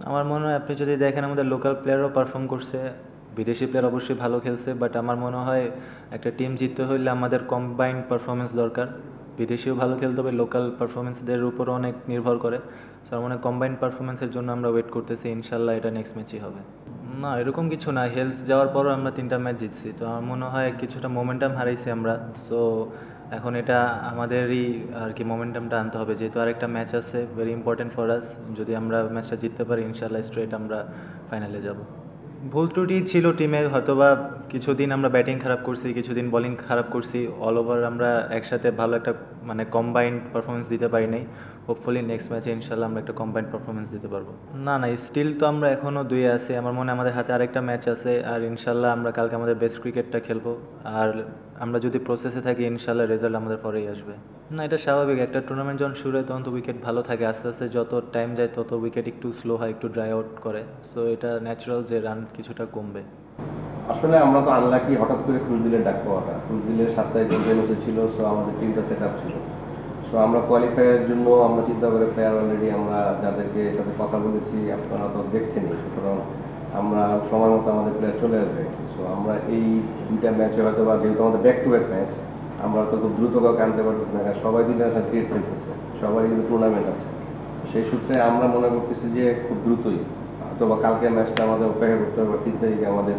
আমার মনে হয় আপনি যদি দেখেন আমাদের লোকাল প্লেয়ারও পারফর্ম করছে, বিদেশি প্লেয়ার অবশ্যই ভালো খেলছে, বাট আমার মনে হয় একটা টিম জিততে হইলে আমাদের কম্বাইন্ড পারফরমেন্স দরকার। বিদেশিও ভালো খেলতে হবে, লোকাল পারফরমেন্সদের উপরও অনেক নির্ভর করে। সো আমার মনে হয় কম্বাইন্ড পারফরমেন্সের জন্য আমরা ওয়েট করতেছি, ইনশাল্লাহ এটা নেক্সট ম্যাচই হবে। না এরকম কিছু না, হেলস যাওয়ার পরও আমরা 3টা ম্যাচ জিতছি, তো আমার মনে হয় কিছুটা মোমেন্টাম হারাইছি আমরা। সো এখন এটা আমাদেরই আর কি মোমেন্টামটা আনতে হবে, যেহেতু আরেকটা ম্যাচ আছে ভেরি ইম্পর্টেন্ট ফর আস। যদি আমরা ম্যাচটা জিততে পারি ইনশাল্লাহ স্ট্রেট আমরা ফাইনালে যাব। ভুল ত্রুটি ছিল টিমে, হয়তোবা কিছুদিন আমরা ব্যাটিং খারাপ করছি, কিছুদিন বোলিং খারাপ করছি, অল ওভার আমরা একসাথে ভালো একটা মানে কম্বাইন্ড পারফরমেন্স দিতে পারি নাই। হোপফুলি নেক্সট ম্যাচে ইনশাল্লাহ আমরা একটা কম্বাইন্ড পারফরমেন্স দিতে পারবো। না না, স্টিল তো আমরা এখনও 2-এ আছি, আমার মনে হয় আমাদের হাতে আরেকটা ম্যাচ আছে, আর ইনশাল্লাহ আমরা কালকে আমাদের বেস্ট ক্রিকেটটা খেলবো। আর আমরা যদি প্রসেসে থাকি ইনশাল্লাহ রেজাল্ট আমাদের পরেই আসবে। না এটা স্বাভাবিক, একটা টুর্নামেন্ট যখন শুরু হয় তখন তো উইকেট ভালো থাকে, আস্তে আস্তে যত টাইম যায় তত উইকেট একটু স্লো হয়, একটু ড্রাই আউট করে। সো এটা ন্যাচারাল যে রান কিছুটা কমবে। আসলে আমরা তো আনলাকি হঠাৎ করে ফুলদিলের ডাক পাওয়াটা, ফুলদিলের 7 তারিখ বেরোতে ছিল, সো আমাদের টিমটা সেট আপ ছিল। সো আমরা কোয়ালিফাইয়ের জন্য আমরা চিন্তা করে প্লেয়ার অলরেডি আমরা যাদেরকে সাথে কথা বলেছি আপনারা তো দেখছেনই, সুতরাং আমরা সময় মতো আমাদের প্লেয়ার চলে আসবে। সো আমরা এই 2টা ম্যাচে হয়তো বা যেহেতু আমাদের ব্যাক টু ব্যাক ম্যাচ, আমরা তো খুব দ্রুত কাউকে আনতে পারতেছি না, কারণ সবাই কিন্তু একটা ক্রিকেট খেলতেছে, সবাই কিন্তু টুর্নামেন্ট আছে। সেই সূত্রে আমরা মনে করতেছি যে খুব দ্রুতই অথবা কালকে ম্যাচটা আমাদের অপেক্ষা করতে হবে, 3 তারিখে আমাদের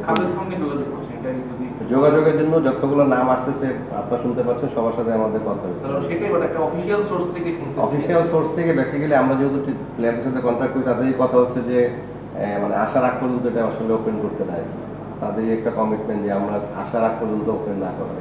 যোগাযোগের জন্য যতগুলো নাম আসতেছে আপনারা শুনতে পাচ্ছেন, সবার সাথে আমাদের কথা হচ্ছে। অফিসিয়াল সোর্স থেকে বেসিক্যালি আমরা যেহেতু প্লেয়ারদের সাথে কন্ট্যাক্ট করি, তাদেরই কথা হচ্ছে যে মানে আসার আগ পর্যন্ত এটা আসলে ওপেন করতে দেয়, তাদেরই একটা কমিটমেন্ট যে আমরা আসার আগ পর্যন্ত ওপেন না করা।